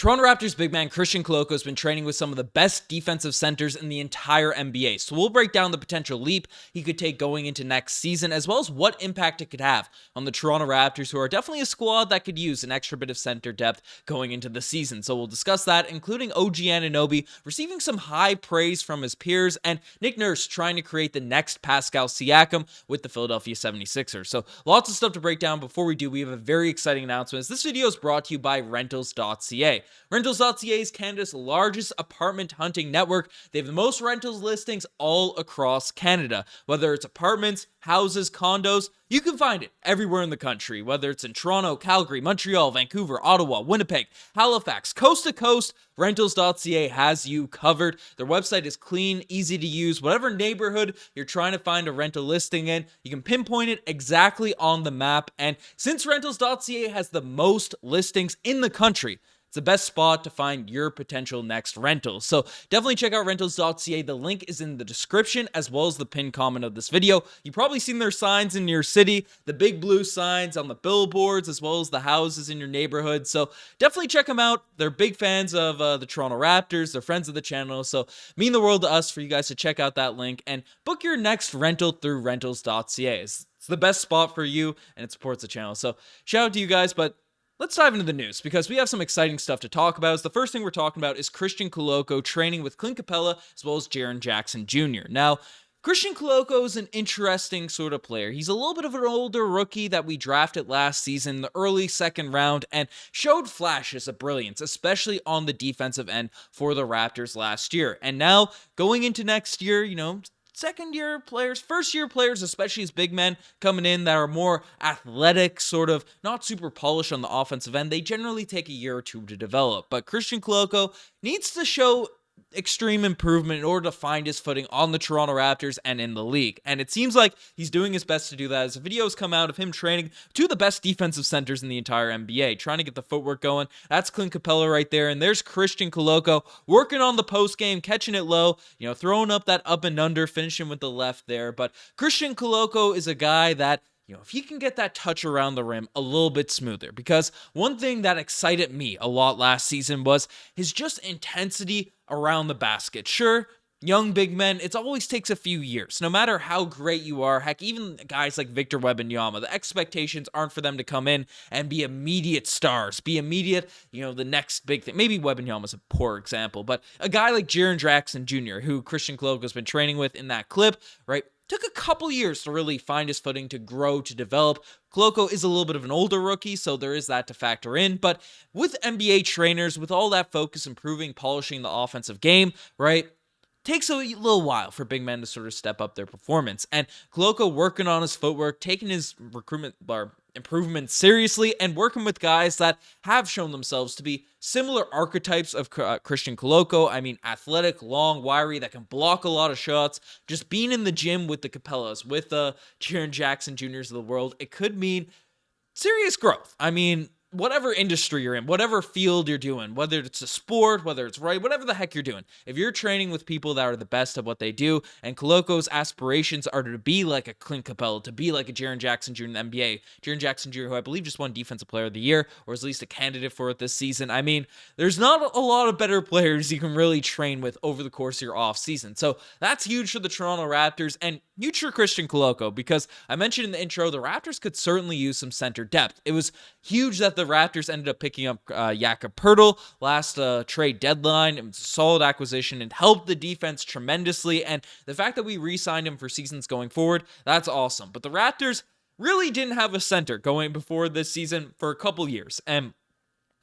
Toronto Raptors big man Christain Koloko has been training with some of the best defensive centers in the entire NBA. So we'll break down the potential leap he could take going into next season, as well as what impact it could have on the Toronto Raptors, who are definitely a squad that could use an extra bit of center depth going into the season. So we'll discuss that, including OG Anunoby receiving some high praise from his peers, and Nick Nurse trying to create the next Pascal Siakam with the Philadelphia 76ers. So lots of stuff to break down. Before we do, we have a very exciting announcement. This video is brought to you by Rentals.ca. Rentals.ca is Canada's largest apartment hunting network. They have the most rentals listings all across Canada. Whether it's apartments, houses, condos, you can find it everywhere in the country. Whether it's in Toronto, Calgary, Montreal, Vancouver, Ottawa, Winnipeg, Halifax, coast to coast, Rentals.ca has you covered. Their website is clean, easy to use. Whatever neighborhood you're trying to find a rental listing in, you can pinpoint it exactly on the map. And since Rentals.ca has the most listings in the country, it's the best spot to find your potential next rental. So definitely check out Rentals.ca. The link is in the description as well as the pinned comment of this video. You've probably seen their signs in your city, the big blue signs on the billboards as well as the houses in your neighborhood. So definitely check them out. They're big fans of the Toronto Raptors. They're friends of the channel. So mean the world to us for you guys to check out that link and book your next rental through Rentals.ca. It's the best spot for you and it supports the channel. So shout out to you guys, but let's dive into the news because we have some exciting stuff to talk about. The first thing we're talking about is Christain Koloko training with Capela as well as Jaren Jackson Jr. Now, Christain Koloko is an interesting sort of player. He's a little bit of an older rookie that we drafted last season, the early second round, and showed flashes of brilliance, especially on the defensive end for the Raptors last year. And now, going into next year, second-year players, first-year players, especially as big men coming in that are more athletic, sort of not super polished on the offensive end, they generally take a year or two to develop. But Christain Koloko needs to show extreme improvement in order to find his footing on the Toronto Raptors and in the league. And it seems like he's doing his best to do that as videos come out of him training two of the best defensive centers in the entire NBA, trying to get the footwork going. That's Clint Capela right there. And there's Christain Koloko working on the post game, catching it low, throwing up that up and under, finishing with the left there. But Christain Koloko is a guy that if he can get that touch around the rim a little bit smoother, because one thing that excited me a lot last season was his just intensity around the basket. Sure, young big men, it always takes a few years. No matter how great you are, heck, even guys like Victor Wembanyama, the expectations aren't for them to come in and be immediate stars, be immediate, the next big thing. Maybe Wembanyama's a poor example, but a guy like Jaren Jackson Jr., who Christain Koloko has been training with in that clip, right? Took a couple years to really find his footing, to grow, to develop. Koloko is a little bit of an older rookie, so there is that to factor in. But with NBA trainers, with all that focus, improving, polishing the offensive game, right? Takes a little while for big men to sort of step up their performance. And Koloko working on his footwork, taking his recruitment improvement seriously, and working with guys that have shown themselves to be similar archetypes of Christain Koloko. I mean, athletic, long, wiry, that can block a lot of shots. Just being in the gym with the Capelas, with the Jaren Jackson Jr.'s of the world, it could mean serious growth. I mean, whatever industry you're in, whatever field you're doing, whether it's a sport, whether it's whatever the heck you're doing, if you're training with people that are the best at what they do, and Koloko's aspirations are to be like a Clint Capela, to be like a Jaren Jackson Jr. in the NBA, Jaren Jackson Jr., who I believe just won Defensive Player of the Year, or is at least a candidate for it this season. I mean, there's not a lot of better players you can really train with over the course of your off season. So that's huge for the Toronto Raptors and huge for Christain Koloko, because I mentioned in the intro, the Raptors could certainly use some center depth. It was huge that the Raptors ended up picking up Jakob Poeltl last trade deadline. It was a solid acquisition and helped the defense tremendously. And the fact that we re-signed him for seasons going forward, that's awesome. But the Raptors really didn't have a center going before this season for a couple years. And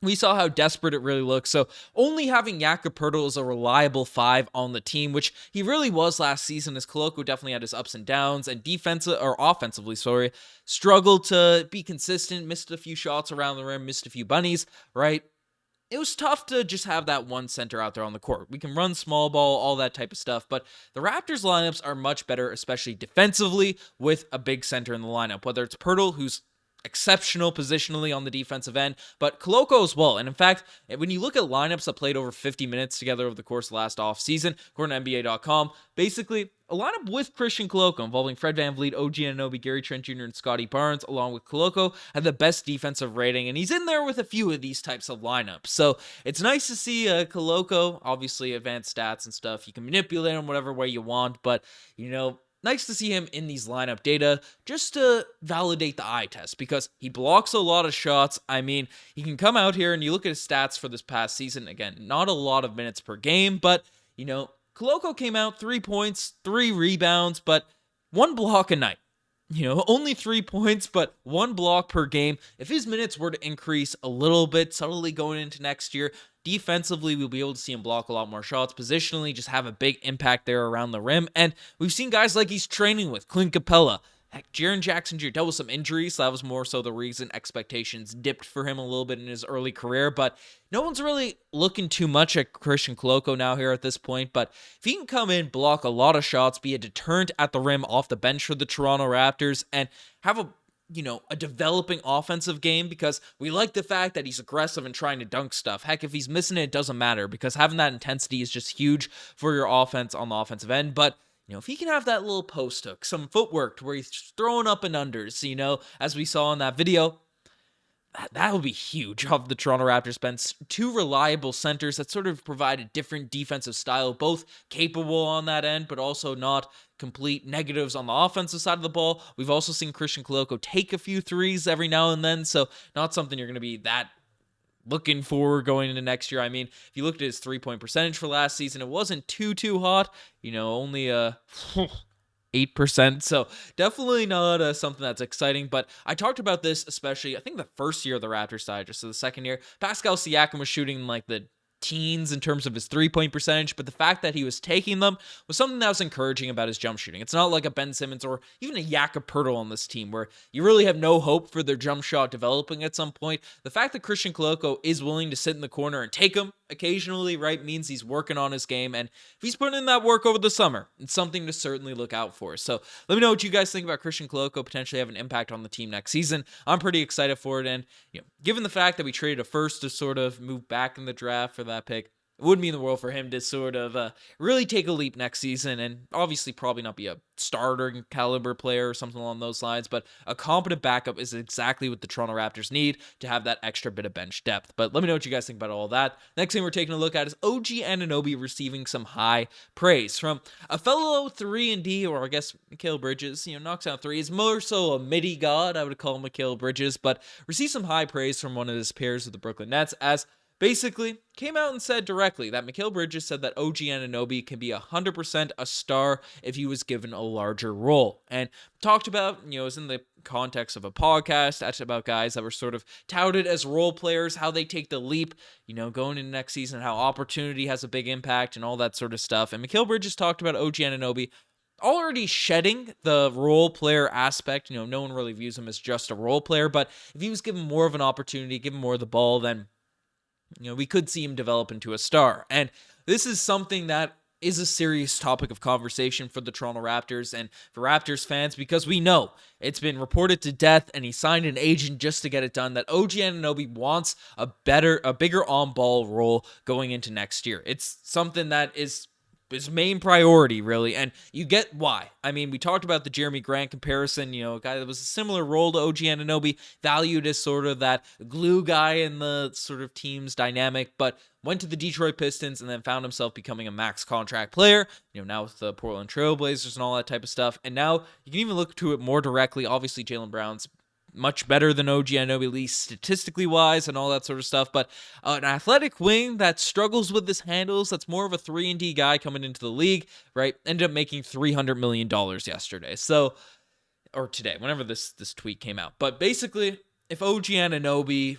we saw how desperate it really looks. So only having Jakob Poeltl as a reliable five on the team, which he really was last season, as Koloko definitely had his ups and downs, and offensively, struggled to be consistent, missed a few shots around the rim, missed a few bunnies, right? It was tough to just have that one center out there on the court. We can run small ball, all that type of stuff, but the Raptors lineups are much better, especially defensively, with a big center in the lineup, whether it's Poeltl, who's exceptional positionally on the defensive end, but Koloko as well. And in fact, when you look at lineups that played over 50 minutes together over the course of last offseason, according to NBA.com, basically a lineup with Christain Koloko involving Fred VanVleet, OG Anunoby, Gary Trent Jr., and Scotty Barnes, along with Koloko, had the best defensive rating, and he's in there with a few of these types of lineups. So it's nice to see Koloko, obviously advanced stats and stuff. You can manipulate him whatever way you want, but, nice to see him in these lineup data just to validate the eye test because he blocks a lot of shots. I mean, he can come out here and you look at his stats for this past season. Again, not a lot of minutes per game, but, Koloko came out 3 points, 3 rebounds, but 1 block a night. Only 3 points, but 1 block per game. If his minutes were to increase a little bit subtly going into next year, defensively, we'll be able to see him block a lot more shots. Positionally, just have a big impact there around the rim. And we've seen guys like he's training with, Clint Capela. Heck, Jaren Jackson Jr. dealt with some injuries, so that was more so the reason expectations dipped for him a little bit in his early career. But no one's really looking too much at Christain Koloko now here at this point. But if he can come in, block a lot of shots, be a deterrent at the rim off the bench for the Toronto Raptors, and have a developing offensive game because we like the fact that he's aggressive and trying to dunk stuff. Heck, if he's missing it, it doesn't matter because having that intensity is just huge for your offense on the offensive end. But if he can have that little post hook, some footwork to where he's throwing up and unders, as we saw in that video, that would be huge of the Toronto Raptors bench. 2 reliable centers that sort of provide a different defensive style, both capable on that end, but also not complete negatives on the offensive side of the ball. We've also seen Christain Koloko take a few threes every now and then, so not something you're going to be that looking for going into next year. I mean, if you looked at his 3-point percentage for last season, it wasn't too hot. Only 8%. So definitely not something that's exciting. But I talked about this, especially, I think the first year of the Raptors side, just so the second year, Pascal Siakam was shooting like the teens in terms of his 3-point percentage, but the fact that he was taking them was something that was encouraging about his jump shooting. It's not like a Ben Simmons or even a Jakob Poeltl on this team where you really have no hope for their jump shot developing at some point. The fact that Christain Koloko is willing to sit in the corner and take them occasionally, right, means he's working on his game, and if he's putting in that work over the summer, it's something to certainly look out for. So let me know what you guys think about Christain Koloko potentially having an impact on the team next season. I'm pretty excited for it, and given the fact that we traded a first to sort of move back in the draft for that pick, it would mean the world for him to sort of really take a leap next season and obviously probably not be a starter caliber player or something along those lines, but a competent backup is exactly what the Toronto Raptors need to have that extra bit of bench depth. But let me know what you guys think about all that. Next thing we're taking a look at is OG Anunoby receiving some high praise from a fellow 3-and-D, or I guess Mikal Bridges, knocks out 3. Is more so a midi god, I would call him Mikal Bridges, but received some high praise from one of his peers with the Brooklyn Nets as basically came out and said directly that Mikal Bridges said that OG Anunoby can be 100% a star if he was given a larger role. And talked about, it was in the context of a podcast, that's about guys that were sort of touted as role players, how they take the leap, going into next season, how opportunity has a big impact and all that sort of stuff. And Mikal Bridges talked about OG Anunoby already shedding the role player aspect. No one really views him as just a role player, but if he was given more of an opportunity, given more of the ball, then we could see him develop into a star. And this is something that is a serious topic of conversation for the Toronto Raptors and for Raptors fans because we know it's been reported to death and he signed an agent just to get it done that OG Anunoby wants a bigger on-ball role going into next year. It's something that is his main priority, really, and you get why. I mean, we talked about the Jeremy Grant comparison, a guy that was a similar role to OG Anunoby, valued as sort of that glue guy in the sort of team's dynamic, but went to the Detroit Pistons and then found himself becoming a max contract player, now with the Portland Trail Blazers and all that type of stuff, and now you can even look to it more directly. Obviously, Jaylen Brown's much better than OG Anunoby, at least statistically wise and all that sort of stuff, but an athletic wing that struggles with his handles, that's more of a 3-and-D guy coming into the league, right, ended up making $300 million yesterday, or today, whenever this tweet came out. But basically, if OG Anunoby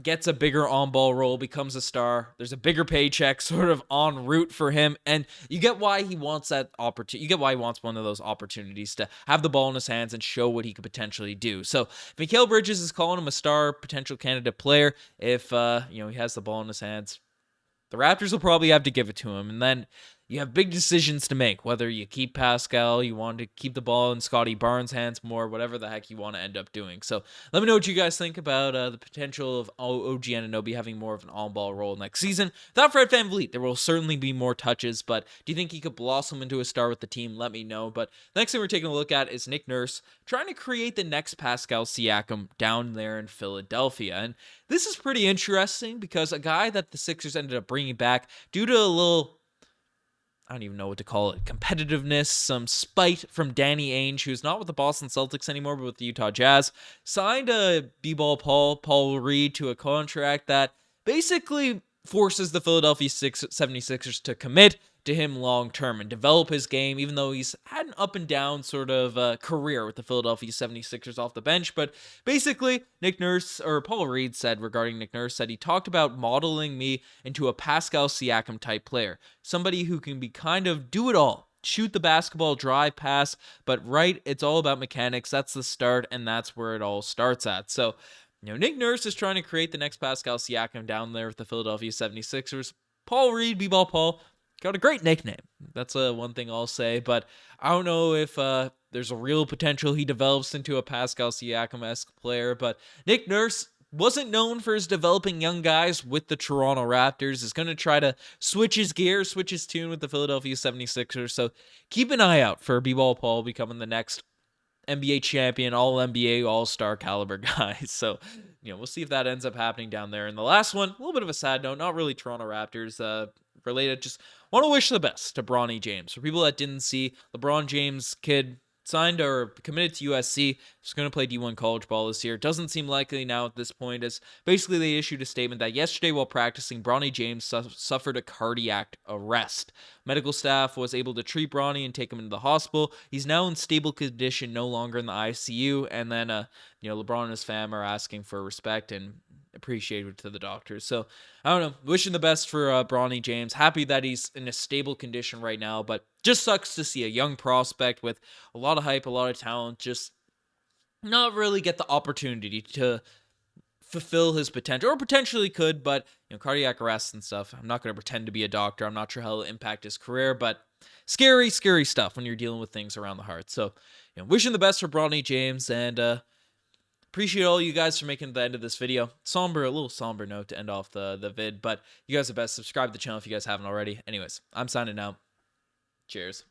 gets a bigger on-ball role, becomes a star, there's a bigger paycheck sort of en route for him, and you get why he wants that opportunity. You get why he wants one of those opportunities to have the ball in his hands and show what he could potentially do. So Mikal Bridges is calling him a star potential candidate player if he has the ball in his hands. The Raptors will probably have to give it to him, and then you have big decisions to make, whether you keep Pascal, you want to keep the ball in Scotty Barnes' hands more, whatever the heck you want to end up doing. So let me know what you guys think about the potential of OG Anunoby having more of an on-ball role next season. Without Fred VanVleet, there will certainly be more touches, but do you think he could blossom into a star with the team? Let me know. But the next thing we're taking a look at is Nick Nurse trying to create the next Pascal Siakam down there in Philadelphia. And this is pretty interesting because a guy that the Sixers ended up bringing back due to a little, I don't even know what to call it, competitiveness, some spite from Danny Ainge, who's not with the Boston Celtics anymore, but with the Utah Jazz, signed a B-ball Paul Reed to a contract that basically forces the Philadelphia 76ers to commit to him long-term and develop his game, even though he's had an up-and-down sort of career with the Philadelphia 76ers off the bench. But basically, Nick Nurse, or Paul Reed said regarding Nick Nurse, said he talked about modeling me into a Pascal Siakam type player, somebody who can be kind of do it all. Shoot the basketball, drive, pass, but it's all about mechanics. That's the start, and that's where it all starts at. So, Nick Nurse is trying to create the next Pascal Siakam down there with the Philadelphia 76ers. Paul Reed, B-Ball Paul, got a great nickname. That's one thing I'll say, but I don't know if there's a real potential he develops into a Pascal Siakam-esque player, but Nick Nurse wasn't known for his developing young guys with the Toronto Raptors. Is going to try to switch his gear, switch his tune with the Philadelphia 76ers, so keep an eye out for B-Ball Paul becoming the next NBA champion, all-NBA, all-star caliber guy. So, we'll see if that ends up happening down there. And the last one, a little bit of a sad note, not really Toronto Raptors related, just want to wish the best to Bronny James. For people that didn't see, LeBron James, kid, signed or committed to USC. He's going to play D1 college ball this year. Doesn't seem likely now at this point, as basically they issued a statement that yesterday while practicing, Bronny James suffered a cardiac arrest. Medical staff was able to treat Bronny and take him into the hospital. He's now in stable condition, no longer in the ICU. And then, LeBron and his fam are asking for respect and appreciated to the doctors. So I don't know, wishing the best for Bronny James. Happy that he's in a stable condition right now, but just sucks to see a young prospect with a lot of hype, a lot of talent, just not really get the opportunity to fulfill his potential, or potentially could, but cardiac arrest and stuff. I'm not going to pretend to be a doctor. I'm not sure how it'll impact his career, but scary stuff when you're dealing with things around the heart. So wishing the best for Bronny James, and appreciate all you guys for making the end of this video. A little somber note to end off the vid, but you guys are best. Subscribe to the channel if you guys haven't already. Anyways, I'm signing out. Cheers.